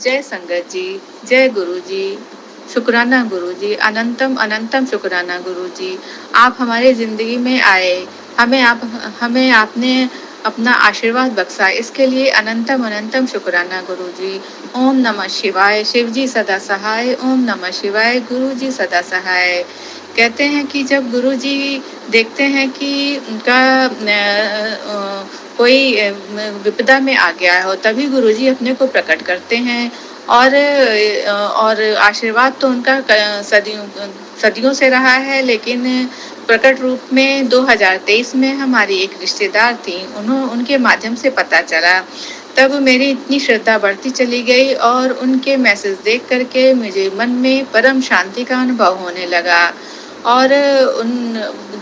जय संगत जी, जय गुरु जी, शुक्राना गुरु जी, अनंतम अनंतम शुक्राना गुरु जी। आप हमारे जिंदगी में आए, हमें आपने अपना आशीर्वाद बख्शा, इसके लिए अनंतम अनंतम शुक्राना गुरु जी। ओम नमः शिवाय, शिव जी सदा सहाय। ओम नमः शिवाय, गुरु जी सदा सहाय। कहते हैं कि जब गुरु जी देखते हैं कि उनका कोई विपदा में आ गया हो, तभी गुरु जी अपने को प्रकट करते हैं। और आशीर्वाद तो उनका सदियों सदियों से रहा है, लेकिन प्रकट रूप में 2023 में हमारी एक रिश्तेदार थी, उनके माध्यम से पता चला। तब मेरी इतनी श्रद्धा बढ़ती चली गई और उनके मैसेज देख करके मुझे मन में परम शांति का अनुभव होने लगा। और उन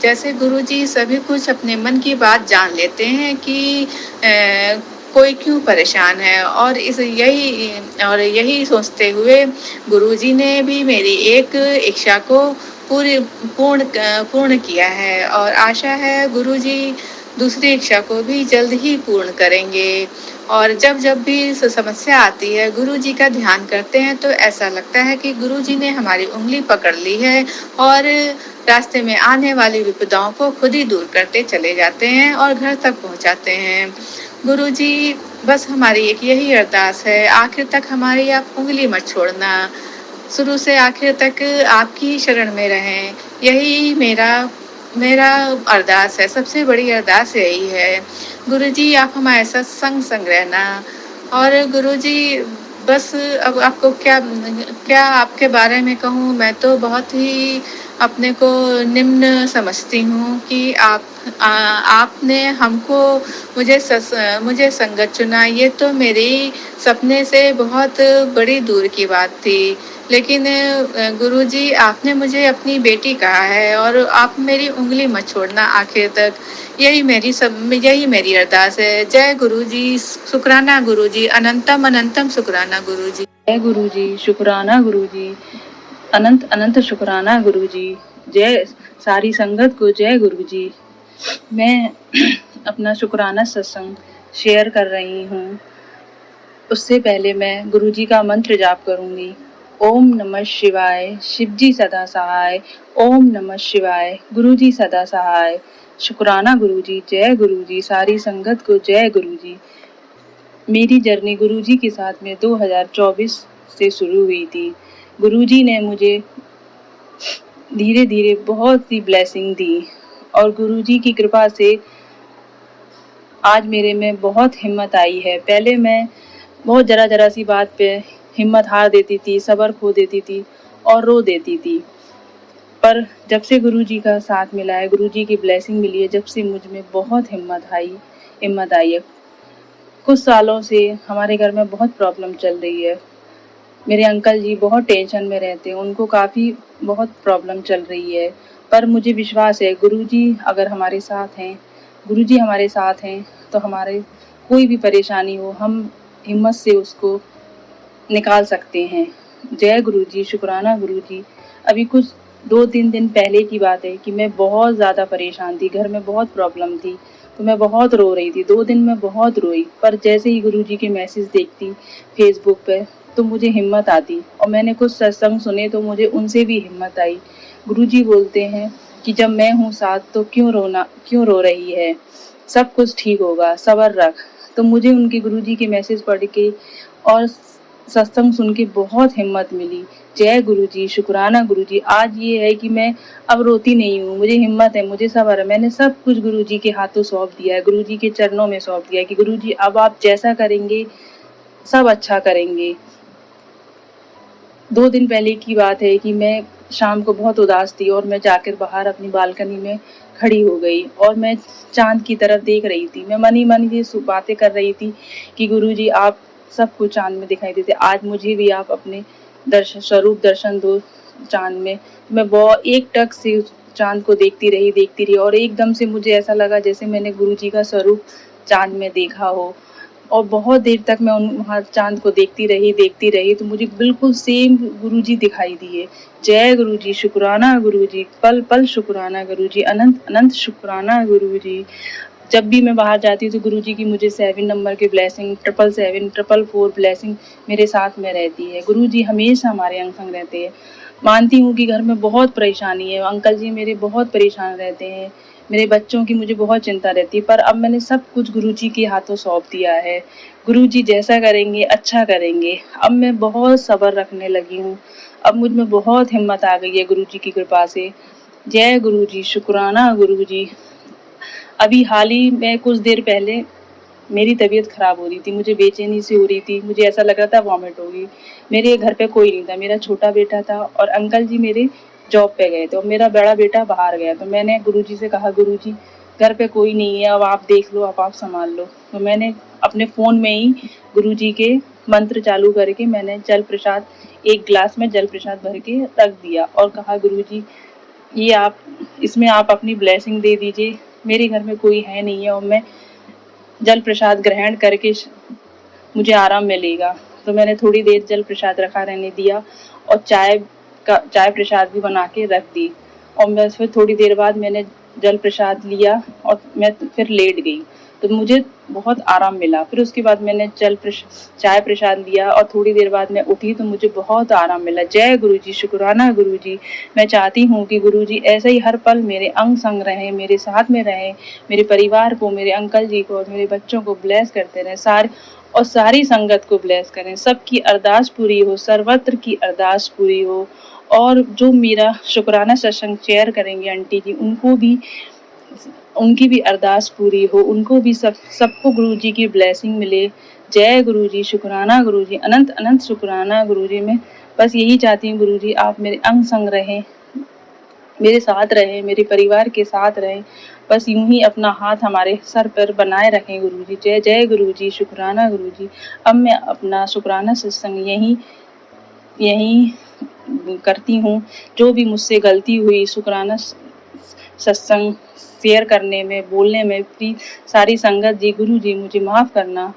जैसे गुरुजी सभी कुछ अपने मन की बात जान लेते हैं कि कोई क्यों परेशान है, और यही सोचते हुए गुरुजी ने भी मेरी एक इच्छा को पूरी पूर्ण पूर्ण किया है, और आशा है गुरुजी दूसरी इच्छा को भी जल्द ही पूर्ण करेंगे। और जब जब भी समस्या आती है, गुरुजी का ध्यान करते हैं तो ऐसा लगता है कि गुरुजी ने हमारी उंगली पकड़ ली है और रास्ते में आने वाली विपदाओं को खुद ही दूर करते चले जाते हैं और घर तक पहुंचाते हैं। गुरुजी, बस हमारी एक यही अरदास है, आखिर तक हमारी आप उंगली मत छोड़ना, शुरू से आखिर तक आपकी शरण में रहें। यही मेरा मेरा अरदास है, सबसे बड़ी अरदास यही है। गुरुजी, आप हमारे साथ संग रहना। और गुरुजी, बस अब आपको क्या क्या आपके बारे में कहूँ, मैं तो बहुत ही अपने को निम्न समझती हूँ कि आपने हमको मुझे संगत चुना, ये तो मेरी सपने से बहुत बड़ी दूर की बात थी। लेकिन गुरुजी, आपने मुझे अपनी बेटी कहा है और आप मेरी उंगली मत छोड़ना आखिर तक। यही मेरी अरदास है। जय गुरुजी, शुक्राना गुरुजी, अनंतम अनंतम शुक्राना गुरुजी। जय गुरुजी, शुक्राना गुरुजी, अनंत अनंत शुक्राना गुरुजी। जय सारी संगत को जय गुरुजी। मैं अपना शुक्राना सत्संग शेयर कर रही हूँ। उससे पहले मैं गुरुजी का मंत्र जाप करूंगी। ओम नमः शिवाय, शिवजी सदा सहाय। ओम नमः शिवाय, गुरुजी सदा सहाय। शुक्राना गुरुजी, जय गुरुजी, सारी संगत को जय गुरुजी। मेरी जर्नी गुरुजी के साथ में 2024 से शुरू हुई थी। गुरुजी ने मुझे धीरे धीरे बहुत सी ब्लेसिंग दी और गुरुजी की कृपा से आज मेरे में बहुत हिम्मत आई है। पहले मैं बहुत जरा सी बात पे हिम्मत हार देती थी, सब्र खो देती थी और रो देती थी। पर जब से गुरुजी का साथ मिला है, गुरुजी की ब्लेसिंग मिली है, जब से मुझ में बहुत हिम्मत आई है। कुछ सालों से हमारे घर में बहुत प्रॉब्लम चल रही है। मेरे अंकल जी बहुत टेंशन में रहते हैं, उनको काफ़ी बहुत प्रॉब्लम चल रही है। पर मुझे विश्वास है गुरुजी अगर हमारे साथ हैं, गुरुजी हमारे साथ हैं तो हमारे कोई भी परेशानी हो हम हिम्मत से उसको निकाल सकते हैं। जय गुरुजी, शुक्राना गुरुजी। अभी कुछ 2-3 दिन पहले की बात है कि मैं बहुत ज़्यादा परेशान थी, घर में बहुत प्रॉब्लम थी, तो मैं बहुत रो रही थी। 2 दिन में बहुत रोई, पर जैसे ही गुरुजी के मैसेज देखती फेसबुक पे तो मुझे हिम्मत आती, और मैंने कुछ सत्संग सुने तो मुझे उनसे भी हिम्मत आई। गुरुजी बोलते हैं कि जब मैं हूँ साथ तो क्यों रो रही है, सब कुछ ठीक होगा, सब्र रख। तो मुझे उनके गुरुजी के मैसेज पढ़ के और सत्संग सुन के बहुत हिम्मत मिली। जय गुरुजी, शुक्राना गुरुजी। आज ये है कि मैं अब रोती नहीं हूँ, मुझे हिम्मत है, मुझे सब्र है। मैंने सब कुछ गुरुजी के हाथों सौंप दिया है, गुरुजी के चरणों में सौंप दिया है कि गुरुजी अब आप जैसा करेंगे सब अच्छा करेंगे। 2 दिन पहले की बात है कि मैं शाम को बहुत उदास थी और मैं जाकर बाहर अपनी बालकनी में खड़ी हो गई और मैं चांद की तरफ देख रही थी। मैं मन ही मन ये बातें कर रही थी कि गुरुजी आप सबको चांद में दिखाई देते, आज मुझे भी आप अपने स्वरूप दर्शन दो चांद में। मैं बहुत एकटक से उस चांद को देखती रही और एकदम से मुझे ऐसा लगा जैसे मैंने गुरुजी का स्वरूप चांद में देखा हो, और बहुत देर तक मैं वहाँ चांद को देखती रही तो मुझे बिल्कुल सेम गुरुजी दिखाई दिए। जय गुरुजी, शुक्राना गुरुजी, पल पल शुक्राना गुरुजी, अनंत अनंत शुक्राना गुरुजी। जब भी मैं बाहर जाती हूँ तो गुरुजी की मुझे 7 नंबर की ब्लेसिंग, 777, 444 ब्लेसिंग मेरे साथ में रहती है। गुरुजी हमेशा हमारे अंग संग रहते हैं। मानती हूँ कि घर में बहुत परेशानी है, अंकल जी मेरे बहुत परेशान रहते हैं, मेरे बच्चों की मुझे बहुत चिंता रहती है, पर अब मैंने सब कुछ गुरुजी के हाथों सौंप दिया है। गुरुजी जैसा करेंगे अच्छा करेंगे। अब मैं बहुत सब्र रखने लगी हूँ। अब मुझ में बहुत हिम्मत आ गई है गुरुजी की कृपा से। जय गुरुजी, शुक्राना गुरुजी। अभी हाल ही में कुछ देर पहले मेरी तबीयत खराब हो रही थी, मुझे बेचैनी सी हो रही थी, मुझे ऐसा लग रहा था वॉमिट होगी। मेरे घर पे कोई नहीं था, मेरा छोटा बेटा था और अंकल जी मेरे जॉब पे गए थे और मेरा बड़ा बेटा बाहर गया। तो मैंने गुरुजी से कहा, गुरुजी घर पे कोई नहीं है, अब आप देख लो, अब आप संभाल लो। तो मैंने अपने फ़ोन में ही गुरुजी के मंत्र चालू करके मैंने जल प्रसाद, एक गिलास में जल प्रसाद भर के रख दिया और कहा, गुरुजी ये आप, इसमें आप अपनी ब्लेसिंग दे दीजिए। मेरे घर में कोई है नहीं है और मैं जल प्रसाद ग्रहण करके मुझे आराम मिलेगा। तो मैंने थोड़ी देर जल प्रसाद रखा रहने दिया और चाय प्रसाद भी बना के रख दी और मैं फिर थोड़ी देर बाद मैंने जल प्रसाद लिया और मैं फिर लेट गई, तो मुझे बहुत आराम मिला। फिर उसके बाद मैंने चाय प्रसाद लिया और थोड़ी देर बाद मैं उठी तो मुझे बहुत आराम मिला। जय गुरुजी, शुक्राना गुरुजी। मैं चाहती हूँ कि गुरुजी ऐसे ही हर पल मेरे अंग संग रहें, मेरे साथ में रहें, मेरे परिवार को, मेरे अंकल जी को और मेरे बच्चों को ब्लेस करते रहें, सारी संगत को ब्लेस करें। सबकी अरदास पूरी हो, सर्वत्र की अरदास पूरी हो। और जो मेरा शुक्राना सत्संग शेयर करेंगे आंटी जी, उनकी भी अरदास पूरी हो, उनको भी सबको गुरुजी की ब्लेसिंग मिले। जय गुरुजी, शुक्राना गुरुजी, अनंत अनंत शुक्राना गुरुजी। मैं बस यही चाहती हूँ गुरुजी आप मेरे अंग संग रहें, मेरे साथ रहें, मेरे परिवार के साथ रहें। बस यूं ही अपना हाथ हमारे सर पर बनाए रखें गुरुजी। जय जय गुरुजी, शुक्राना गुरुजी। अब मैं अपना शुक्राना सत्संग यही करती हूँ। जो भी मुझसे गलती हुई शुक्राना सत्संग शेयर करने में, बोलने में, प्लीज सारी संगत जी, गुरु जी मुझे माफ़ करना।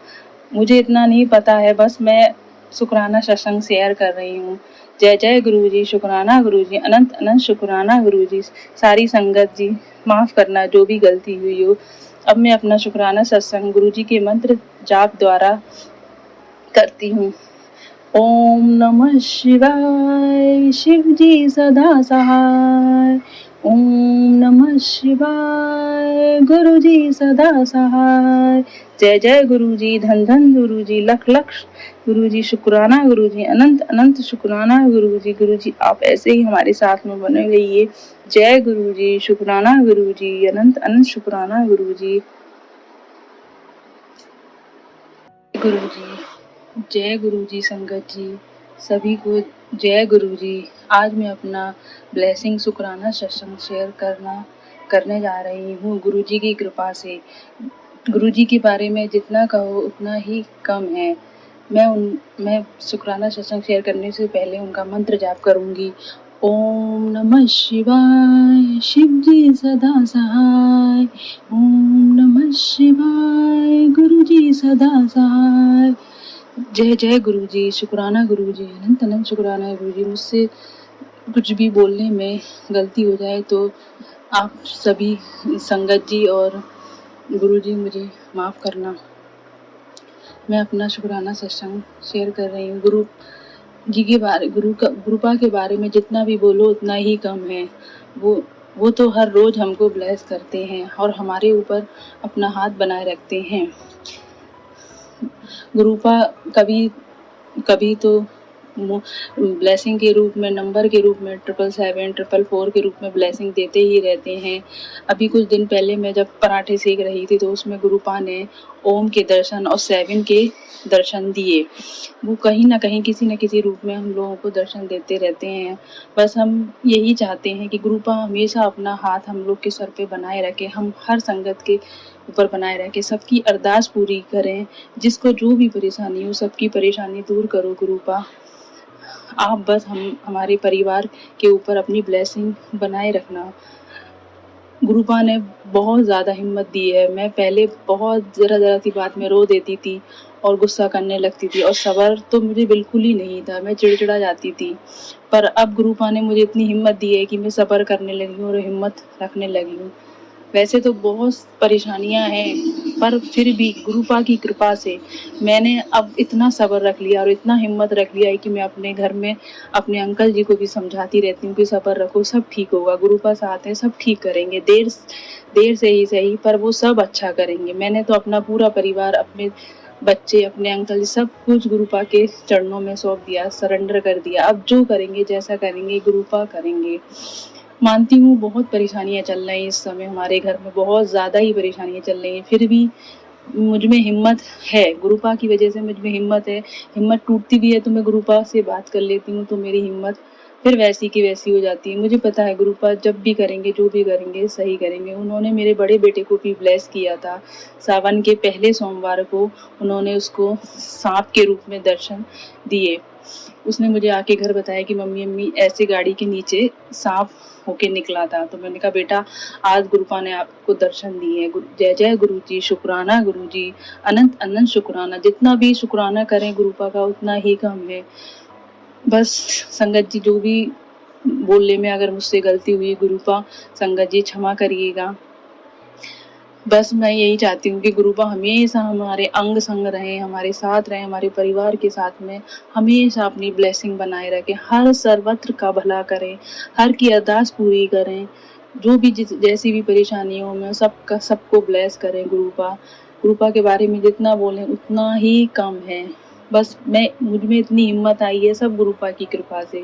मुझे इतना नहीं पता है, बस मैं शुक्राना सत्संग शेयर कर रही हूँ। जय जय गुरु जी, शुक्राना गुरु जी, अनंत अनंत शुक्राना गुरु जी। सारी संगत जी माफ़ करना जो भी गलती हुई हो। अब मैं अपना शुक्राना सत्संग गुरु जी के मंत्र जाप द्वारा करती हूँ। ओम नमः शिवाय, शिव जी सदा सहाय। ओम नमः शिवाय, गुरु जी सदा सहाय। जय जय गुरु जी, धन धन गुरु जी, लख लख गुरु जी, शुक्राना गुरु जी, अनंत अनंत शुक्राना गुरु जी। गुरु जी आप ऐसे ही हमारे साथ में बने रहिए। जय गुरु जी, शुक्राना गुरु जी, अनंत अनंत शुक्राना गुरु जी। गुरु जी, जय गुरु जी, संगत जी सभी को जय गुरु जी। आज मैं अपना ब्लेसिंग शुक्राना सत्संग शेयर करने जा रही हूँ गुरु जी की कृपा से। गुरु जी के बारे में जितना कहो उतना ही कम है। मैं शुक्राना सत्संग शेयर करने से पहले उनका मंत्र जाप करूंगी। ओम नमः शिवाय, शिव जी सदा सहाय। ओम नमः शिवाय, गुरु जी सदा सहाय। जय जय गुरु जी, शुक्राना गुरु जी, अनंत अनंत शुक्राना गुरु जी। मुझसे कुछ भी बोलने में गलती हो जाए तो आप सभी संगत जी और गुरु जी मुझे माफ़ करना। मैं अपना शुक्राना सत्संग शेयर कर रही हूँ। गुरु जी के बारे, गुरुपा के बारे में जितना भी बोलो उतना ही कम है। वो तो हर रोज हमको ब्लेस करते हैं और हमारे ऊपर अपना हाथ बनाए रखते हैं। गुरुपा कभी तो ब्लेसिंग के रूप में, नंबर के रूप में 777, 444 के रूप में ब्लेसिंग देते ही रहते हैं। अभी कुछ दिन पहले मैं जब पराठे सेक रही थी तो उसमें गुरुपा ने ओम के दर्शन और 7 के दर्शन दिए। वो कहीं ना कहीं किसी न किसी रूप में हम लोगों को दर्शन देते रहते हैं। बस हम यही चाहते हैं कि गुरुपा हमेशा अपना हाथ हम लोग के सर पे बनाए रखे, हम हर संगत के ऊपर बनाए रखे, सबकी अरदास पूरी करें। जिसको जो भी परेशानी हो सबकी परेशानी दूर करो गुरुपा। आप बस हमारे परिवार के ऊपर अपनी ब्लेसिंग बनाए रखना। गुरुपा ने बहुत ज़्यादा हिम्मत दी है। मैं पहले बहुत ज़रा सी बात में रो देती थी और गुस्सा करने लगती थी और सब्र तो मुझे बिल्कुल ही नहीं था, मैं चिड़चिड़ा जाती थी। पर अब गुरुपा ने मुझे इतनी हिम्मत दी है कि मैं सब्र करने लगी हूँ और हिम्मत रखने लगी हूँ। वैसे तो बहुत परेशानियां हैं, पर फिर भी गुरुपा की कृपा से मैंने अब इतना सब्र रख लिया और इतना हिम्मत रख लिया है कि मैं अपने घर में अपने अंकल जी को भी समझाती रहती हूँ कि सब्र रखो, सब ठीक होगा, गुरुपा साथ है, सब ठीक करेंगे, देर से ही सही पर वो सब अच्छा करेंगे। मैंने तो अपना पूरा परिवार, अपने बच्चे, अपने अंकल जी, सब कुछ गुरुपा के चरणों में सौंप दिया, सरेंडर कर दिया। अब जो करेंगे, जैसा करेंगे, गुरुपा करेंगे। मानती हूँ बहुत परेशानियां चल रही हैं इस समय हमारे घर में, बहुत ज़्यादा ही परेशानियां चल रही हैं, फिर भी मुझ में हिम्मत है, गुरुपा की वजह से मुझ में हिम्मत है। हिम्मत टूटती भी है तो मैं गुरुपा से बात कर लेती हूँ, तो मेरी हिम्मत फिर वैसी की वैसी हो जाती है। मुझे पता है गुरुपा जब भी करेंगे, जो भी करेंगे, सही करेंगे। उन्होंने मेरे बड़े बेटे को भी ब्लेस किया था। सावन के पहले सोमवार को उन्होंने उसको सांप के रूप में दर्शन दिए। उसने मुझे आके घर बताया कि मम्मी अम्मी ऐसे गाड़ी के नीचे सांप होके निकला था। तो मैंने कहा बेटा आज गुरुपा ने आपको दर्शन दिए। जय जय गुरु जी, शुक्राना गुरु जी, अनंत अनंत शुक्राना। जितना भी शुक्राना करें गुरुपा का उतना ही कम है। बस संगत जी जो भी बोलने में अगर मुझसे गलती हुई, गुरुपा संगत जी क्षमा करिएगा। बस मैं यही चाहती हूँ कि गुरुपा हमेशा हमारे अंग संग रहें, हमारे साथ रहें, हमारे परिवार के साथ में हमेशा अपनी ब्लेसिंग बनाए रखें, हर सर्वत्र का भला करें, हर की अरदास पूरी करें, जो भी जैसी भी परेशानियों में सबका सबको ब्लेस करें। गुरुपा के बारे में जितना बोलें उतना ही कम है। बस मुझ में इतनी हिम्मत आई है सब गुरुपा की कृपा से।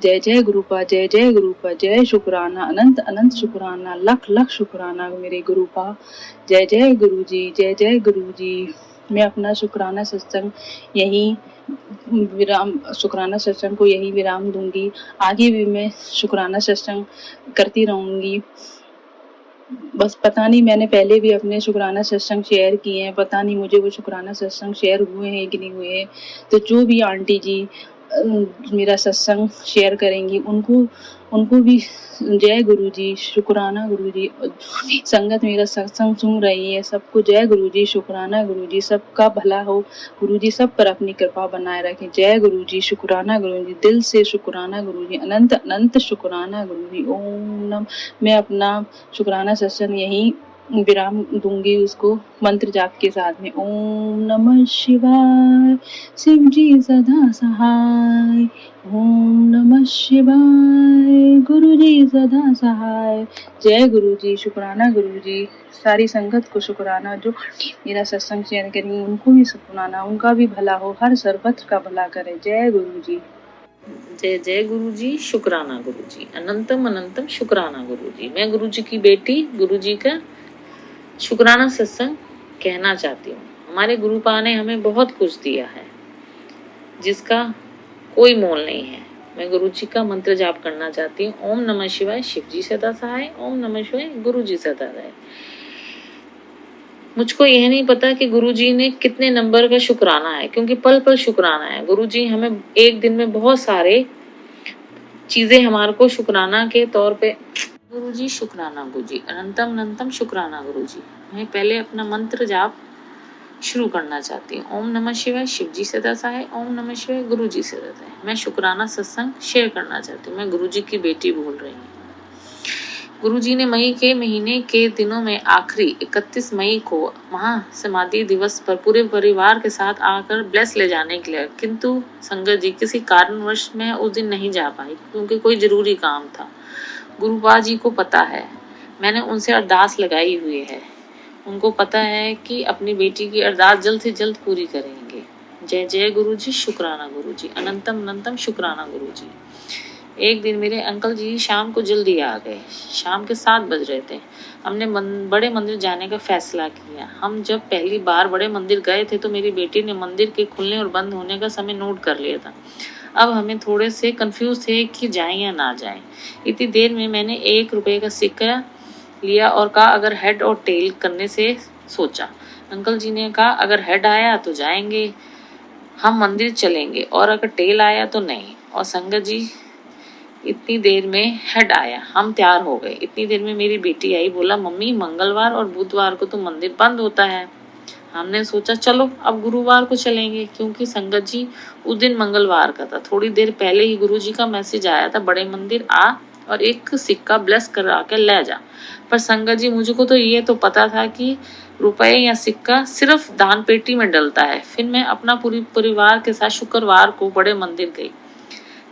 जय जय गुरुपा, जय जय गुरुपा, जय शुक्राना, अनंत अनंत शुक्राना, लख लख शुक्राना मेरे गुरुपा। जय जय गुरु जी, जय जय गुरु जी। मैं अपना शुक्राना सत्संग यहीं शुक्राना सत्संग को यही विराम दूंगी। आगे भी मैं शुक्राना सत्संग करती रहूंगी। बस पता नहीं, मैंने पहले भी अपने शुक्राना सत्संग शेयर किए हैं, पता नहीं मुझे वो शुक्राना सत्संग शेयर हुए हैं कि नहीं हुए हैं। तो जो भी आंटी जी मेरा सत्संग शेयर करेंगी उनको उनको भी जय गुरु जी, शुक्राना गुरु जी। संगत मेरा सत्संग सुन रही है, सबको जय गुरु जी, शुक्राना गुरु जी, सबका भला हो गुरु जी, सब पर अपनी कृपा बनाए रखें। जय गुरु जी, शुक्राना गुरु जी, दिल से शुक्राना गुरु जी, अनंत अनंत शुक्राना गुरु जी। ओम नम। मैं अपना शुक्राना सत्संग यही विराम दूंगी उसको मंत्र जाप के साथ में। ओम नमः शिवाय, शिव जी सदा सहाय। ओम नमः शिवाय, गुरु जी सदा सहाय। जय गुरु जी, शुक्राना गुरु जी। सारी संगत को शुक्राना, जो मेरा सत्संग शेयर करेंगे उनको भी शुक्राना, उनका भी भला हो, हर सर्वत्र का भला करे। जय गुरु जी। जय जय गुरु जी, शुक्राना गुरु जी, अनंतम अनंतम शुक्राना गुरु जी। मैं गुरु जी की बेटी गुरु जी का शुक्राना सत्संग कहना चाहती हूँ। हमारे गुरुपा ने हमें बहुत कुछ दिया है जिसका कोई मोल नहीं है। मैं गुरु जी का मंत्र जाप करना चाहती हूँ। ओम नमः शिवाय, शिव जी सदा सहाय। ओम नमः शिवाय, गुरु जी सदा सहाय। मुझको यह नहीं पता कि गुरुजी ने कितने नंबर का शुक्राना है, क्योंकि पल पल शुक्राना है। गुरुजी हमें एक दिन में बहुत सारे चीजें हमारे को शुक्राना के तौर पे। गुरुजी शुक्राना गुरुजी, अनंतम अनंतम शुक्राना गुरुजी। मैं पहले अपना मंत्र जाप शुरू करना चाहती हूँ। ओम नमः शिवाय, शिव जी सदा सहाय। ओम नमः शिवाय, गुरु जी सदा सहाय। मैं शुक्राना सत्संग शेयर करना चाहती हूँ। मैं गुरुजी की बेटी बोल रही हूँ। गुरुजी ने मई के महीने के दिनों में आखिरी 31 मई को महासमाधि दिवस पर पूरे परिवार के साथ आकर ब्लेस ले जाने के लिए, किंतु संगत जी किसी कारणवश मैं उस दिन नहीं जा पाई क्योंकि कोई जरूरी काम था। गुरुपा जी को पता है, मैंने उनसे अरदास लगाई हुई है। उनको पता है कि अपनी बेटी की अरदास जल्द से जल्द पूरी करेंगे। जय जय गुरु जी, शुक्राना गुरु जी, अनंतम अनंतम शुक्राना गुरु जी। एक दिन मेरे अंकल जी शाम को जल्दी आ गए। शाम के 7 बज रहे थे। हमने बड़े मंदिर जाने का फैसला किया। हम जब पहली बार बड़े मंदिर गए थे तो मेरी बेटी ने मंदिर के खुलने और बंद होने का समय नोट कर लिया था। अब हमें थोड़े से कंफ्यूज थे कि जाएं या ना जाएं। इतनी देर में मैंने 1 रुपए का सिक्का लिया और कहा अगर हेड और टेल करने से सोचा। अंकल जी ने कहा अगर हेड आया तो जाएंगे, हम मंदिर चलेंगे, और अगर टेल आया तो नहीं। और संगत जी इतनी देर में हेड आया, हम तैयार हो गए। इतनी देर में मेरी बेटी आई, बोला मम्मी मंगलवार और बुधवार को तो मंदिर बंद होता है। हमने सोचा चलो अब गुरुवार को चलेंगे, क्योंकि संगत जी उस दिन मंगलवार का था। थोड़ी देर पहले ही गुरुजी का मैसेज आया था बड़े मंदिर आ और एक सिक्का ब्लेस करा के ले जा। पर संगत जी मुझको तो ये तो पता था कि रुपए या सिक्का सिर्फ दान पेटी में डलता है। फिर मैं अपना पूरी परिवार के साथ शुक्रवार को बड़े मंदिर गई।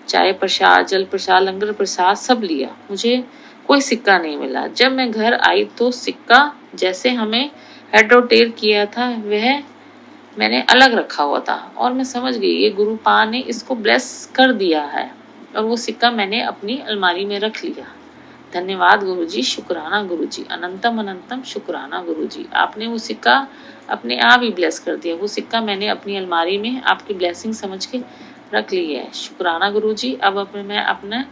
चाय प्रसाद, जल प्रसाद, लंगर प्रसाद सब लिया। मुझे कोई सिक्का नहीं मिला। जब मैं घर आई तो सिक्का जैसे हमें हेड और टेल किया था वह मैंने अलग रखा हुआ था और मैं समझ गई ये गुरु पा ने इसको ब्लेस कर दिया है और वो सिक्का मैंने अपनी अलमारी में रख लिया। धन्यवाद गुरुजी, शुक्राना गुरुजी, अनंतम अनंतम शुक्राना गुरुजी। आपने वो सिक्का अपने आप ही ब्लेस कर दिया। वो सिक्का मैंने अपनी अलमारी में आपकी ब्लेसिंग समझ के रख ली है। शुक्राना गुरुजी। अब मैं अपना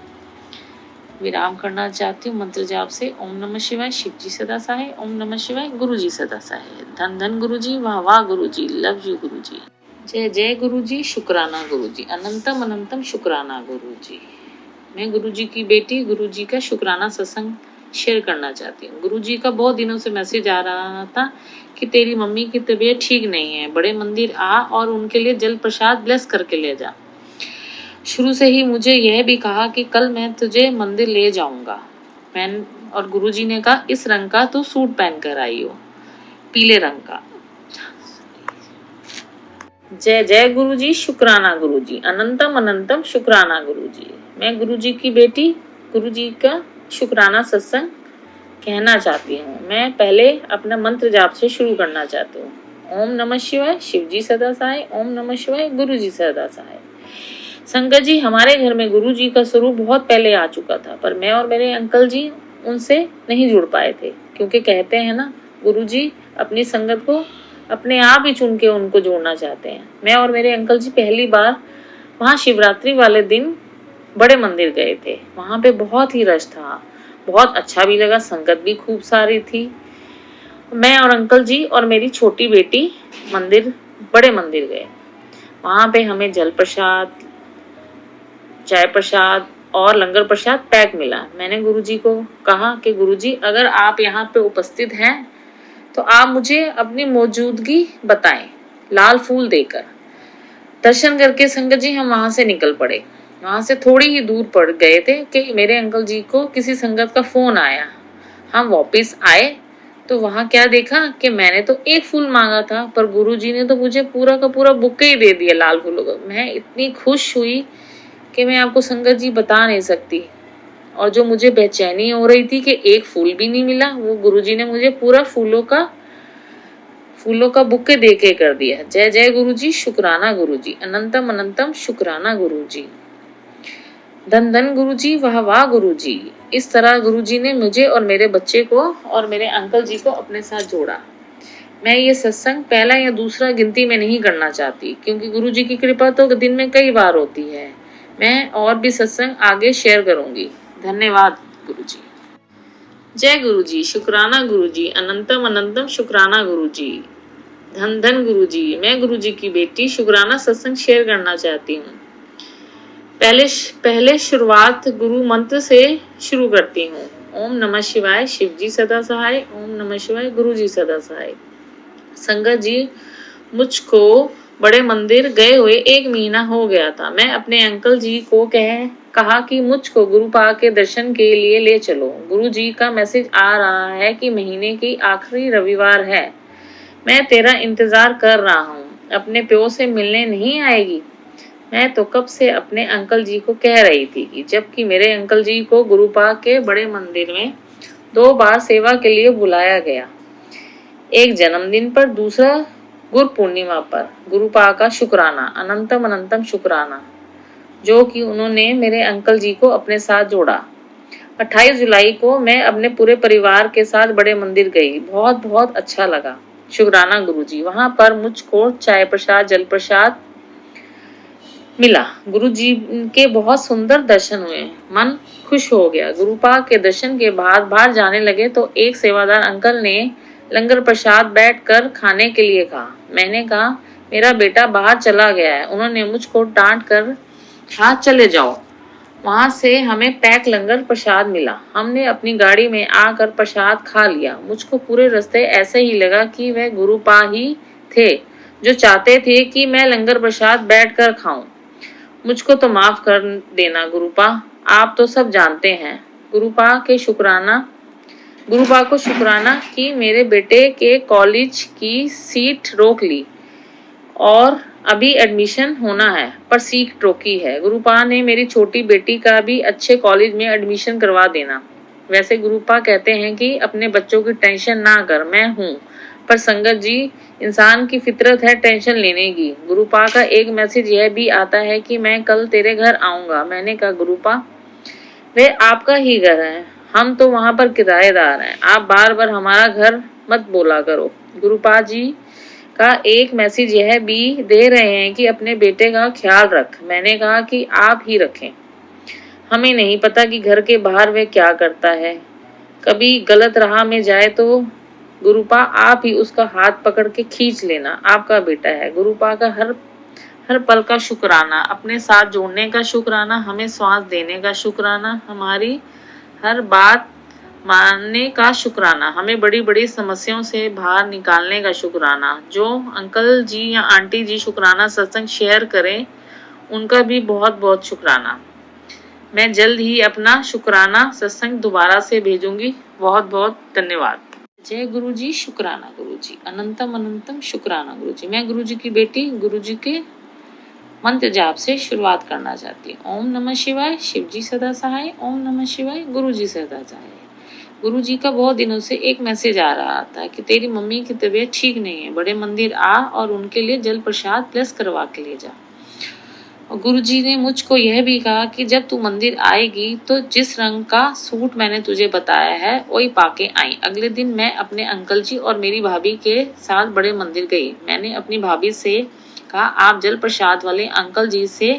विराम करना चाहती हूँ मंत्र जाप से। ओम नमः शिवाय, शिव जी सदा सहाय। ओम नमः शिवाय, गुरु जी सदा सहाय। धन धन गुरु जी, वाह वाह गुरु जी, लव यू गुरु जी। जय जय गुरु जी, शुक्राना गुरु जी, अनंतम अनंतम शुक्राना गुरु जी। मैं गुरु जी की बेटी गुरु जी का शुक्राना सत्संग शेयर करना चाहती हूँ। गुरु जी का बहुत दिनों से मैसेज आ रहा था कि तेरी मम्मी की तबीयत ठीक नहीं है, बड़े मंदिर आ और उनके लिए जल प्रसाद ब्लेस करके ले जा। शुरू से ही मुझे यह भी कहा कि कल मैं तुझे मंदिर ले जाऊंगा। और गुरुजी ने कहा इस रंग का तो सूट पहन कर आई हो, पीले रंग का। जय जय गुरुजी, शुक्राना गुरुजी, अनंतम अनंतम शुक्राना गुरुजी। मैं गुरुजी की बेटी गुरुजी का शुक्राना सत्संग कहना चाहती हूँ। मैं पहले अपना मंत्र जाप से शुरू करना चाहती हूँ। ओम नमः शिवाय, शिव जी सदा सहाय। ओम नमः शिवाय, गुरु जी सदा सहाय। संगत जी, हमारे घर में गुरु जी का स्वरूप बहुत पहले आ चुका था, पर मैं और मेरे अंकल जी उनसे नहीं जुड़ पाए थे, क्योंकि कहते हैं ना गुरु जी अपनी संगत को अपने आप ही चुन के उनको जोड़ना चाहते हैं। मैं और मेरे अंकल जी पहली बार वहाँ शिवरात्रि वाले दिन बड़े मंदिर गए थे। वहाँ पे बहुत ही रश था, बहुत अच्छा भी लगा, संगत भी खूब सारी थी। मैं और अंकल जी और मेरी छोटी बेटी बड़े मंदिर गए। वहाँ पे हमें जल प्रसाद, चाय प्रसाद और लंगर प्रसाद पैक मिला। मैंने गुरुजी को कहा कि गुरुजी अगर आप यहाँ पे उपस्थित हैं तो आप मुझे अपनी मौजूदगी बताएं, लाल फूल देकर। दर्शन करके संगत जी हम वहां से निकल पड़े। वहां से थोड़ी ही दूर पड़ गए थे कि मेरे अंकल जी को किसी संगत का फोन आया। हम वापस आए तो वहां क्या देखा कि मैंने तो एक फूल मांगा था, पर गुरुजी ने तो मुझे पूरा का पूरा बुके ही दे दिया लाल फूलों का। मैं इतनी खुश हुई कि मैं आपको संगत जी बता नहीं सकती। और जो मुझे बेचैनी हो रही थी कि एक फूल भी नहीं मिला, वो गुरुजी ने मुझे पूरा फूलों का बुके दे के कर दिया। जय जय गुरुजी, शुक्राना गुरुजी, अनंतम अनंतम शुक्राना गुरुजी। धन धन गुरुजी, वाह वाह गुरुजी। इस तरह गुरुजी ने मुझे और मेरे बच्चे को और मेरे अंकल जी को अपने साथ जोड़ा। मैं ये सत्संग पहला या दूसरा गिनती में नहीं करना चाहती, क्योंकि गुरुजी की कृपा तो दिन में कई बार होती है। मैं और भी सत्संग आगे शेयर करूंगी। धन्यवाद गुरुजी। जय गुरुजी, शुक्राना गुरुजी, अनंतम अनंतम शुक्राना गुरुजी। धन धन गुरुजी। मैं गुरुजी की बेटी शुक्राना सत्संग शेयर करना चाहती हूँ। पहले शुरुआत गुरु मंत्र से शुरू करती हूँ। ओम नमः शिवाय, शिव जी सदा सहाय। ओम नमः शिवाय, गुरु जी सदा सहाय। संगत जी, मुझको बड़े मंदिर गए हुए 1 महीना हो गया था। मैं अपने अंकल जी को कहा कि मुझको गुरुपा के दर्शन के लिए ले चलो। गुरु जी का मैसेज आ रहा है कि महीने की आखिरी रविवार है, मैं तेरा इंतजार कर रहा हूँ, अपने प्यो से मिलने नहीं आएगी? मैं तो कब से अपने अंकल जी को कह रही थी कि जबकि मेरे अंकल जी को गुरुपा के बड़े मंदिर में 2 बार सेवा के लिए बुलाया गया, एक जन्मदिन पर, दूसरा गुरु पूर्णिमा पर। गुरुपा का शुक्राना, अनंतम अनंतम शुक्राना, जो कि उन्होंने मेरे अंकल जी को अपने साथ जोड़ा। 28 जुलाई को मैं अपने पूरे परिवार के साथ बड़े मंदिर गई। बहुत बहुत अच्छा लगा। शुक्राना गुरुजी। वहां पर मुझको चाय प्रसाद, जल प्रसाद मिला। गुरुजी के बहुत सुंदर दर्शन हुए, मन खुश हो गया। गुरुपा के दर्शन के बाद बाहर जाने लगे तो एक सेवादार अंकल ने लंगर प्रसाद बैठकर खाने के लिए कहा। मैंने कहा मेरा बेटा बाहर चला गया है। उन्होंने मुझको डांट कर कहा चले जाओ। वहां से हमें पैक लंगर प्रसाद मिला। हमने अपनी गाड़ी में आकर प्रसाद खा लिया। मुझको पूरे रास्ते ऐसे ही लगा कि वह गुरुपा ही थे, जो चाहते थे कि मैं लंगर प्रसाद बैठकर खाऊं। मुझको तो माफ कर देना गुरुपा, आप तो सब जानते हैं। गुरुपा को शुक्राना कि मेरे बेटे के कॉलेज की सीट रोक ली और अभी एडमिशन होना है पर सीट रोकी है। गुरुपा ने मेरी छोटी बेटी का भी अच्छे कॉलेज में एडमिशन करवा देना। वैसे गुरुपा कहते हैं कि अपने बच्चों की टेंशन ना कर, मैं हूँ, पर संगत जी इंसान की फितरत है टेंशन लेने की। गुरुपा का एक मैसेज यह भी आता है कि मैं कल तेरे घर आऊंगा। मैंने कहा गुरुपा वे आपका ही घर है, हम तो वहां पर किराएदार हैं, आप बार बार हमारा घर मत बोला करो। गुरुपा जी का एक मैसेज यह भी दे रहे हैं कि अपने बेटे का ख्याल रख। मैंने कहा कि आप ही रखें, हमें नहीं पता कि घर के बाहर वह क्या करता है, कभी गलत राह में जाए तो गुरुपा आप ही उसका हाथ पकड़ के खींच लेना, आपका बेटा है। गुरुपा का हर पल का शुक्राना, अपने साथ जोड़ने का शुक्राना, हमें श्वास देने का शुक्राना, हमारी हर बात मानने का शुक्राना, हमें बड़ी बड़ी समस्याओं से बाहर निकालने का शुक्राना। जो अंकल जी या आंटी जी शुक्राना सत्संग शेयर करें उनका भी बहुत बहुत शुक्राना। मैं जल्द ही अपना शुक्राना सत्संग दोबारा से भेजूंगी। बहुत बहुत धन्यवाद। जय गुरु जी, शुक्राना गुरु जी, अनंतम अनंतम शुक्राना गुरु जी। मैं गुरु जी की बेटी गुरु जी के मंत्र जाप से शुरुआत करना चाहती हूँ। ओम नमः शिवाय, शिव जी सदा सहाय। ओम नमः शिवाय, गुरु जी सदा सहाय। गुरु जी का बहुत दिनों से एक मैसेज आ रहा था कि तेरी मम्मी की तबीयत ठीक नहीं है, बड़े मंदिर आ और उनके लिए जल प्रसाद प्लस करवा के ले जा। और गुरुजी ने मुझको यह भी कहा कि जब तू मंदिर आएगी तो जिस रंग का सूट मैंने तुझे बताया है वही पाके आई। अगले दिन मैं अपने अंकल जी और मेरी भाभी के साथ बड़े मंदिर गई। मैंने अपनी भाभी से कहा आप जल प्रसाद वाले अंकल जी से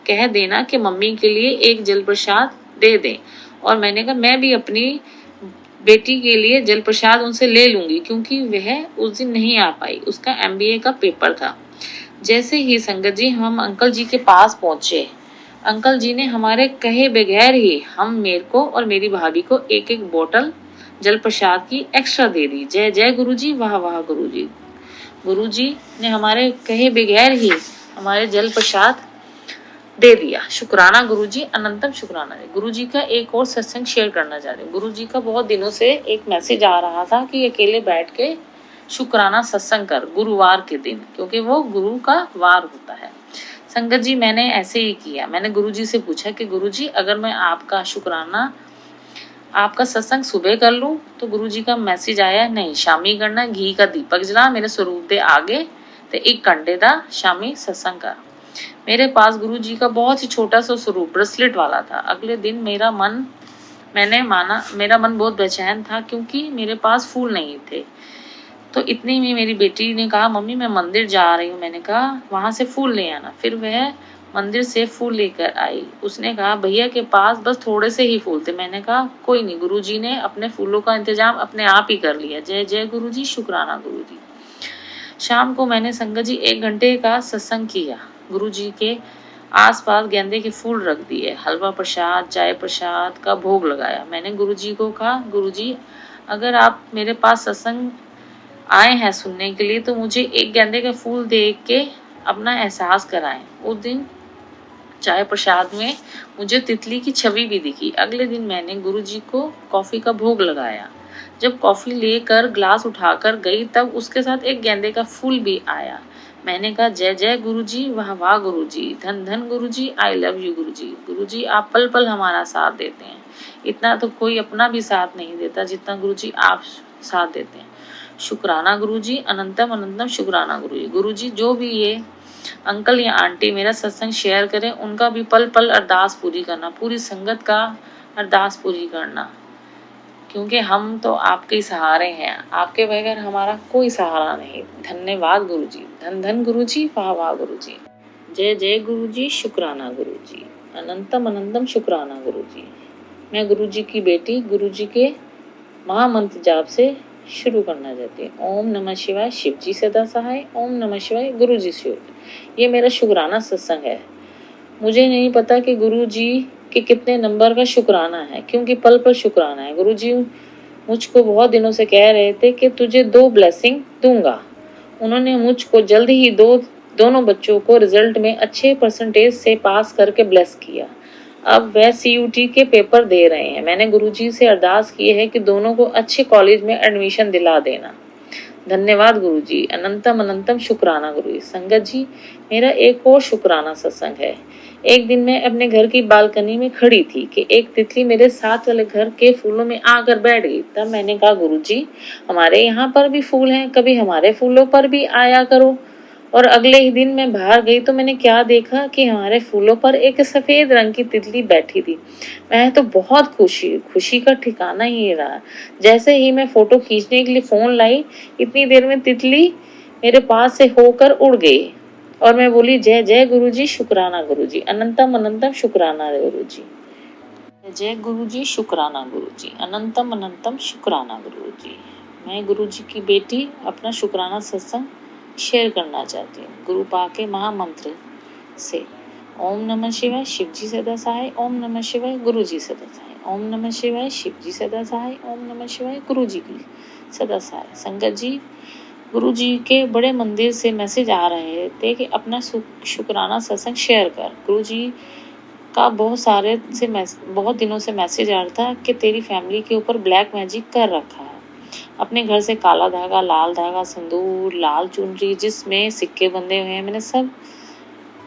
कह देना कि मम्मी के लिए एक जल प्रसाद दे दें। और मैंने कहा मैं भी अपनी बेटी के लिए जल प्रसाद उनसे ले लूंगी क्योंकि वह उस दिन नहीं आ पाई, उसका MBA का पेपर था। जैसे ही संगत जी हम अंकल जी के पास पहुंचे, अंकल जी ने हमारे कहे बगैर ही हम मेरे को और मेरी भाभी को एक एक बोतल जल प्रसाद की एक्स्ट्रा दे दी। जय जय गुरु जी, वाह वाह गुरु जी। गुरु जी ने हमारे कहे बगैर ही हमारे जल प्रसाद दे दिया। शुक्राना गुरु जी, अनंतम शुक्राना। गुरु जी का एक और सत्संग शेयर करना चाहते हैं। गुरु जी का बहुत दिनों से एक मैसेज आ रहा था कि अकेले बैठ के शुक्राना सत्संग कर गुरुवार के दिन, क्योंकि वो गुरु का वार होता है। संगत जी मैंने ऐसे ही किया। मैंने गुरु जी से पूछा कि गुरु जी अगर मैं आपका शुक्राना आपका सत्संग सुबह कर लूं तो गुरु जी का मैसेज आया नहीं, शामी करना, घी का दीपक जला मेरे स्वरूप दे आगे ते एक घंटे दा शामी सत्संग कर। मेरे पास गुरु जी का बहुत ही छोटा सा स्वरूप ब्रेसलेट वाला था। अगले दिन मेरा मन बहुत बेचैन था क्योंकि मेरे पास फूल नहीं थे। तो इतनी में मेरी बेटी ने कहा मम्मी मैं मंदिर जा रही हूँ। मैंने कहा वहां से फूल ले आना। फिर वह मंदिर से फूल लेकर आई। उसने कहा भैया के पास बस थोड़े से ही फूल थे। मैंने कहा कोई नहीं, गुरुजी ने अपने फूलों का इंतजाम अपने आप ही कर लिया। जय जय गुरुजी, शुक्राना गुरुजी। शाम को मैंने संगत जी 1 घंटे का सत्संग किया। गुरुजी के आसपास गेंदे के फूल रख दिए, हलवा प्रसाद, चाय प्रसाद का भोग लगाया। मैंने गुरुजी को कहा गुरुजी अगर आप मेरे पास सत्संग आए हैं सुनने के लिए तो मुझे एक गेंदे का फूल देख के अपना एहसास कराएं। उस दिन चाय प्रसाद में मुझे तितली की छवि भी दिखी। अगले दिन मैंने गुरुजी को कॉफी का भोग लगाया। जब कॉफी लेकर ग्लास उठाकर गई तब उसके साथ एक गेंदे का फूल भी आया। मैंने कहा जय जय गुरुजी, वाह वाह गुरुजी, धन धन गुरुजी, आई लव यू गुरुजी। गुरुजी आप पल पल हमारा साथ देते हैं, इतना तो कोई अपना भी साथ नहीं देता जितना गुरुजी आप साथ देते हैं। शुक्राना गुरुजी, अनंतम अनंतम शुक्राना गुरुजी। गुरुजी जो भी ये अंकल या आंटी मेरा सत्संग शेयर करें उनका भी पल पल अरदास पूरी करना, पूरी संगत का अरदास पूरी करना, क्योंकि हम तो आपके सहारे हैं, आपके बगैर हमारा कोई सहारा नहीं। धन्यवाद गुरुजी, धन धन गुरुजी, वाह वाह गुरुजी। जय जय गुरुजी, शुक्राना गुरुजी, अनंतम अनंतम शुक्राना गुरुजी। मैं गुरुजी की बेटी गुरुजी के महामंत्र जाप से शुरू करना चाहती हूँ। ओम नमः शिवाय, शिव जी सदा सहाय। ओम नमः शिवाय, गुरु जी शिव। ये मेरा शुक्राना सत्संग है। मुझे नहीं पता कि गुरु जी के कितने नंबर का शुक्राना है, क्योंकि पल पल शुक्राना है। गुरु जी मुझको बहुत दिनों से कह रहे थे कि तुझे 2 ब्लेसिंग दूंगा। उन्होंने मुझको जल्द ही दोनों बच्चों को रिजल्ट में अच्छे परसेंटेज से पास करके ब्लेस किया। अब वह CUT के पेपर दे रहे हैं। मैंने गुरुजी से अरदास की है कि दोनों को अच्छे कॉलेज में एडमिशन दिला देना। धन्यवाद गुरुजी। अनंतम अनंतम शुक्राना गुरुजी। संगत जी, मेरा एक और शुक्राना सत्संग है। एक दिन मैं अपने घर की बालकनी में खड़ी थी कि एक तितली मेरे साथ वाले घर के फूलों में आकर बैठ गई। तब मैंने कहा, गुरुजी, हमारे यहाँ पर भी फूल हैं, कभी हमारे फूलों पर भी आया करो। और अगले ही दिन मैं बाहर गई तो मैंने क्या देखा कि हमारे फूलों पर एक सफेद रंग की तितली बैठी थी। मैं तो बहुत खुशी का ठिकाना ही नहीं रहा। जैसे ही मैं फोटो खींचने के लिए फोन लाई, इतनी देर में तितली मेरे पास से होकर उड़ गई और मैं बोली, जय जय गुरुजी, शुक्राना गुरुजी, अनंतम अनंतम शुक्राना गुरुजी। जय गुरुजी, शुक्राना गुरुजी, अनंतम अनंतम शुक्राना गुरुजी। मैं गुरुजी की बेटी अपना शुक्राना सत्संग शेयर करना चाहती हूँ गुरुपा के महामंत्र से। ओम नमः शिवाय, शिव जी सदा सहाय। ओम नमः शिवाय, गुरु जी सदा सहाय। ओम नमः शिवाय, शिव जी सदा सहाय। ओम नमः शिवाय, गुरु जी की सदा सहाय। संगत जी, गुरु जी के बड़े मंदिर से मैसेज आ रहे थे कि अपना शुक्राना सत्संग शेयर कर। गुरु जी का बहुत दिनों से मैसेज आ रहा था कि तेरी फैमिली के ऊपर ब्लैक मैजिक कर रखा है। अपने घर से काला धागा, लाल धागा, सिंदूर, लाल चुनरी जिसमें सिक्के बंधे हुए हैं, मैंने सब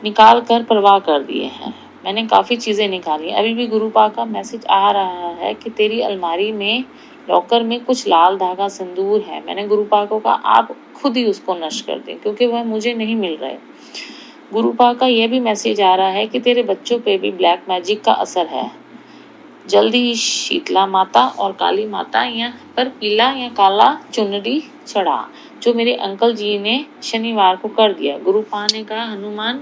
निकाल कर परवाह कर दिए हैं। मैंने काफ़ी चीज़ें निकाली। अभी भी गुरुपा का मैसेज आ रहा है कि तेरी अलमारी में, लॉकर में कुछ लाल धागा, सिंदूर है। मैंने गुरुपा को कहा, आप खुद ही उसको नष्ट कर दें क्योंकि वह मुझे नहीं मिल रहे। गुरुपा का यह भी मैसेज आ रहा है कि तेरे बच्चों पे भी ब्लैक मैजिक का असर है। जल्दी ही शीतला माता और काली माता यहाँ पर पीला या काला चुनरी चढ़ा, जो मेरे अंकल जी ने शनिवार को कर दिया। गुरुपा ने कहा, हनुमान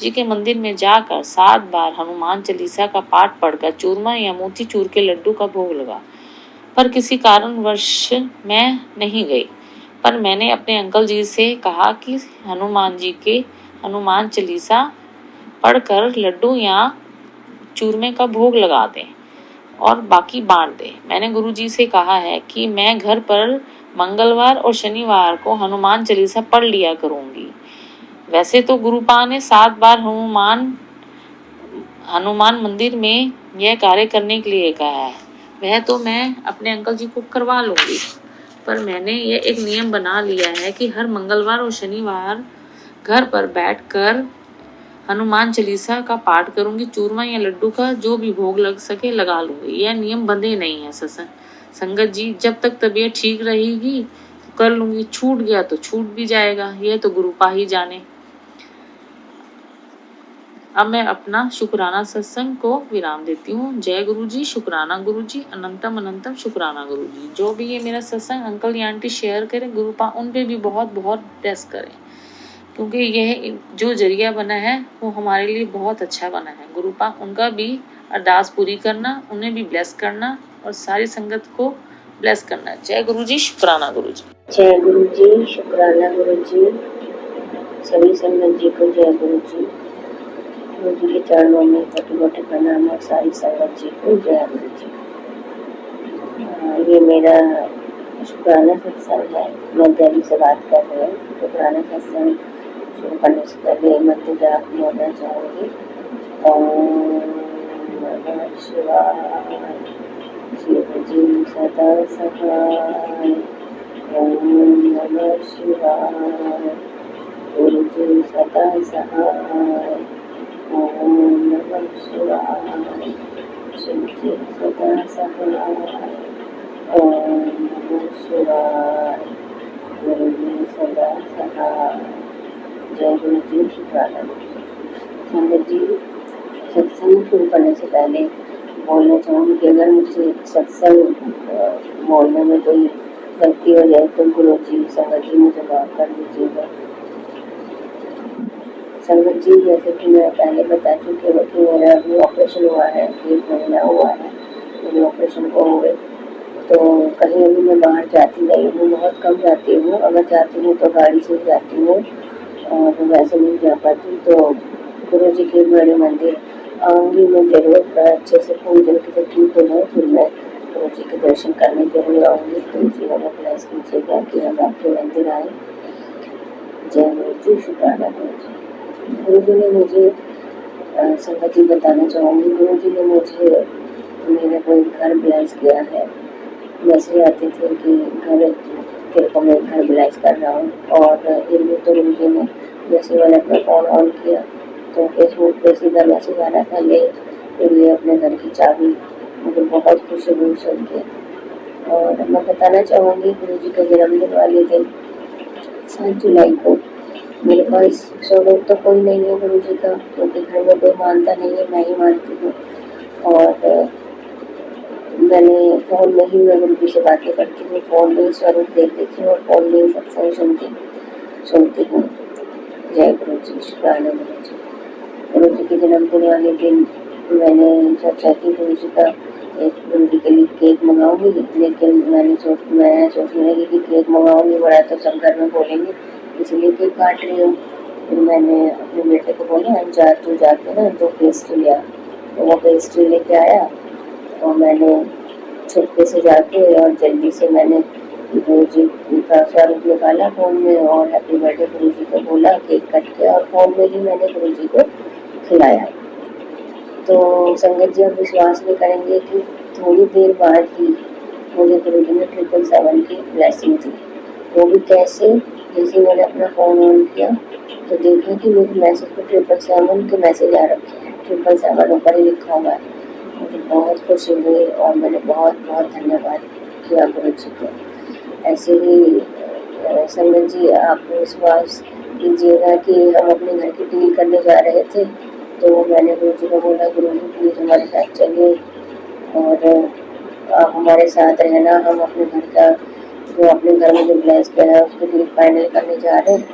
जी के मंदिर में जाकर 7 बार हनुमान चालीसा का पाठ पढ़कर चूरमा या मोतीचूर के लड्डू का भोग लगा। पर किसी कारणवश मैं नहीं गई। पर मैंने अपने अंकल जी से कहा कि हनुमान जी के हनुमान चालीसा पढ़कर लड्डू या चूरमे का भोग लगा दें और बाकी बांट दें। मैंने गुरुजी से कहा है कि मैं घर पर मंगलवार और शनिवार को हनुमान चालीसा पढ़ लिया करूंगी। वैसे तो गुरुपा ने 7 बार हनुमान मंदिर में यह कार्य करने के लिए कहा है। वह तो मैं अपने अंकल जी को करवा लूंगी, पर मैंने यह एक नियम बना लिया है कि हर मंगलवार और शनिवार घर पर बैठकर हनुमान चालीसा का पाठ करूंगी। चूरमा या लड्डू का जो भी भोग लग सके लगा लूंगी। यह नियम बंधे नहीं है संगत जी। जब तक तबीयत ठीक रहेगी तो कर लूंगी, छूट गया तो छूट भी जाएगा, यह तो गुरुपा ही जाने। अब मैं अपना शुक्राना सत्संग को विराम देती हूँ। जय गुरु जी, शुक्राना गुरु जी, अनंतम अनंतम शुक्राना गुरु जी। जो भी ये मेरा सत्संग अंकल या आंटी शेयर करें, गुरुपा उन पे भी बहुत बहुत ब्लेस करें, क्योंकि यह जो जरिया बना है वो हमारे लिए बहुत अच्छा बना है। गुरुपा उनका भी अरदास पूरी करना, उन्हें भी ब्लेस करना और सारी संगत को ब्लेस करना। जय गुरु जी, शुक्राना गुरु जी। जय गुरु जी, शुक्राना गुरु जी। सभी संगत जी को जय गुरु जी। गुरु जी के चरणों में कोटि प्रणाम और सारी संगत जी को जय गुरु जी। ये मेरा शुक्राना सत्संग है। मैं दिल्ली से बात कर रही हूँ। शुक्राना सत्संग शुरू करने से पहले मंत्र जाप होना चाहूँगी। ओम नमः शिवाय, शिव जी सदा सहाय। ओम नमः शिवाय, गुरु जी सदा सहाय। ओम नमः शिवाय, शिव जी सदा सहाय। ओम नमः शिवाय, गुरु जी सदा सहाय। जय गुरु जी, शुक्राना गुरु जी। संगत जी, सत्संग शुरू करने से पहले बोलना चाहूँगी कि अगर मुझसे सत्संग बोलने में कोई गलती हो जाए तो गुरु जी, संगत जी मुझे माफ कर दीजिएगा। संगत जी, जैसे कि मैं पहले बता चुकी हूँ कि मेरा अभी ऑपरेशन हुआ है, 1 महीना हुआ है मेरे ऑपरेशन को हुए। तो कहीं अभी मैं बाहर जाती नहीं हूँ, बहुत कम जाती हूँ। अगर जाती हूँ तो गाड़ी से जाती हूँ और वैसे नहीं जा पाती। तो गुरु जी के बड़े मंदिर आऊँगी मैं जरूर। मैं अच्छे से पूरी तरीके से ठीक हो जाऊँ, फिर मैं गुरु जी के दर्शन करने जरूर आऊँगी। गुरु जी हमें ब्लेस कीजिएगा कि हम आपके मंदिर आए। जय गुरु जी, शुक्राना गुरु जी। गुरु जी ने मुझे संगत जी बताना चाहूँगी, गुरु जी ने मुझे मेरे को एक घर ब्लेस किया है। मैसेज आते थे कि घर तेरे को मैं घर ब्लेस कर रहा हूँ, और एक दिन तो गुरु जी ने जैसे मैंने अपना फ़ोन ऑन किया तो फेसबुक पे सीधा मैसेज आ रहा था, ले तो ये अपने घर की चाबी। मुझे बहुत खुशी हुई सुन के। और मैं बताना चाहूँगी गुरु जी का जन्मदिन वाले दिन 7 जुलाई को मेरे पास स्वरूप तो कोई नहीं है गुरु जी का, क्योंकि घर में कोई मानता नहीं है, मैं ही मानती हूँ। और मैंने फ़ोन में ही मैं गुरु जी से बातें करती हूँ, फ़ोन में ही स्वरूप देख लेती हूँ और फ़ोन में ही सत्संग सुनती हूँ। जय गुरु जी, शुक्राना गुरु जी। गुरु जी के जन्मदिन वाले दिन मैंने सोचा कि गुरु जी के लिए केक मंगाऊंगी, लेकिन मैं सोचने लगी कि केक मंगाऊंगी बड़ा तो सब घर में बोलेंगे, इसलिए केक काट रही हूँ। फिर मैंने अपने बेटे को बोला, तू जाके ना 2 पेस्ट्री ले आ। तो वो पेस्ट्री लेके आया और मैंने छुपके से जाके और जल्दी से मैंने गुरु जी का स्वरूप निकाला फ़ोन में और हैप्पी बर्थडे गुरु जी को बोला केक कट के, और फ़ोन में ही मैंने गुरु जी को खिलाया। तो संगत जी आप विश्वास नहीं करेंगे कि थोड़ी देर बाद ही मुझे गुरु जी ने 777 की ब्लेसिंग दी। वो भी कैसे, जैसे मैंने अपना फ़ोन ऑन किया तो देखा कि मेरे मैसेज पर 777 के मैसेज आ रखे हैं, 777 ऊपर ही लिखा हुआ है। मुझे बहुत खुशी हुई और मैंने बहुत बहुत धन्यवाद किया गुरु जी को। ऐसे ही संगत जी आप विश्वास कीजिएगा कि हम अपने घर की डील करने जा रहे थे, तो मैंने गुरु जी को बोला, गुरु जी प्लीज़ हमारे साथ चलिए और आप हमारे साथ रहना, हम अपने घर का जो अपने घर में जो ब्लेस किया है उसकी डील फाइनल करने जा रहे हैं।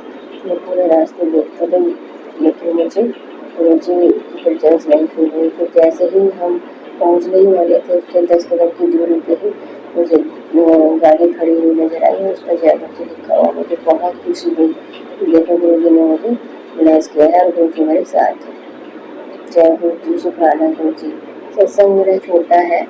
मैं पूरे रास्ते देखते रही, लेकिन मुझे गुरु जी की प्रेजेंस नहीं फील हुई। फिर जैसे ही हम पहुँचने ही वाले थे उसके 10 कदम की दूरी पे ही मुझे गाड़ी खड़ी हुई नजर आई और उस पर जय गुरु जी लिखा हुआ। मुझे बहुत खुशी हुई कि देखो गुरु जी ने मुझे ब्लेस किया है और गुरु जी मेरे साथ है। जय गुरु जी, शुक्राना गुरु जी। सत्संग मेरा छोटा है,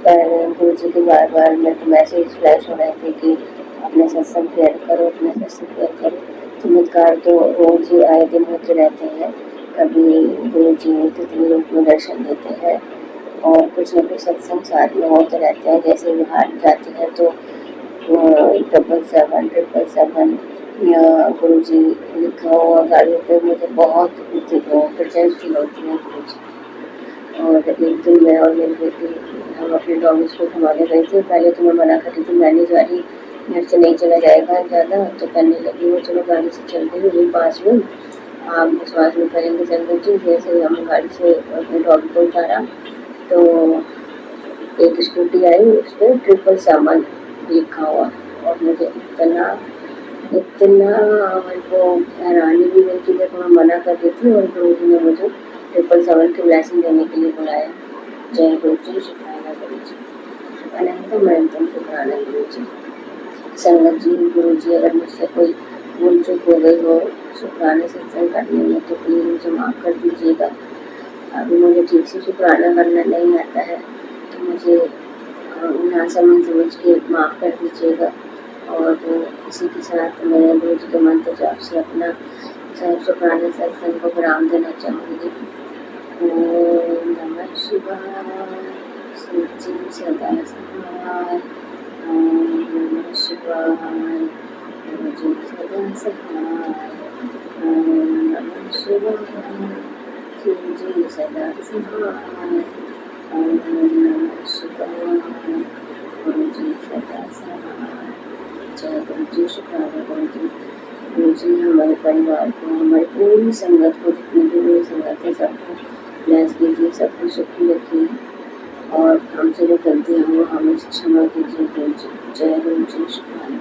पर गुरु जी के बार बार मेरे को मैसेज फ्लैश हो रहे थे कि अपने सत्संग शेयर करो, अपने सत्संग शेयर करो। चमत्कार तो रोज ही आए दिन होते रहते हैं। कभी गुरु जी तितली रूप में दर्शन देते हैं और कुछ न कुछ सत्संग साथ में होते रहते हैं। जैसे बाहर जाते हैं तो 777 या गुरु जी लिखा हुआ गाड़ियों पे मुझे बहुत प्रेजेंस फील होती है गुरु जी। और एक दिन मैं और मेरी बेटी हम अपने डॉग्स को घुमाने गए थे। पहले तो मैं मना कर रही थी, मैं नहीं जा रही, घर से नहीं चला जाएगा ज़्यादा, तो कहने लगी वो चलो गाड़ी से चल रही हुई पास में। आप विश्वास नहीं करेंगे संगत जी, जैसे हम गाड़ी से अपने डॉग को उतारा तो एक स्कूटी आई, उस पर 777 लिखा हुआ और मुझे इतना मेरे को हैरानी भी हुई कि देखो मैं मना कर रही थी और गुरु जी ने मुझे 777 की ब्लेसिंग देने के लिए बुलाया। जय गुरु जी, शुक्राना गुरु जी, अनंतम शुक्राना गुरु जी। संगत जी, गुरु जी अगर मुझसे कोई भूल चूक हो गई हो शुक्राना सत्संग करने में तो प्लीज़ मुझे माफ़ कर दीजिएगा। अभी मुझे ठीक से शुक्राना करना नहीं आता है, तो मुझे ना समझ के माफ़ कर दीजिएगा। और इसी के साथ मैं गुरु जी के मंत्र जाप से अपना शुक्राना सत्संग को विराम देना चाहूँगी। ओम नमः शिवाय, सच्ची सदा सहाय। ओम नमः शिवाय, गुरु जी सदा सहाय। ओम नमः शिवाय, गुरु जी सदा सहाय। ओम नमः शिवाय, गुरु जी सदा सहाय। जय गुरु जी, शुक्राना गुरु जी। गुरु जी हमारे परिवार को, हमारी पूरी संगत को, जितनी भी मेरी संगत है सबको ब्लेस कीजिए, सबको सुखी रखिए और हमसे जो गलतियाँ हो हमें क्षमा कीजिए गुरु जी। जय गुरु जी, शुक्राना।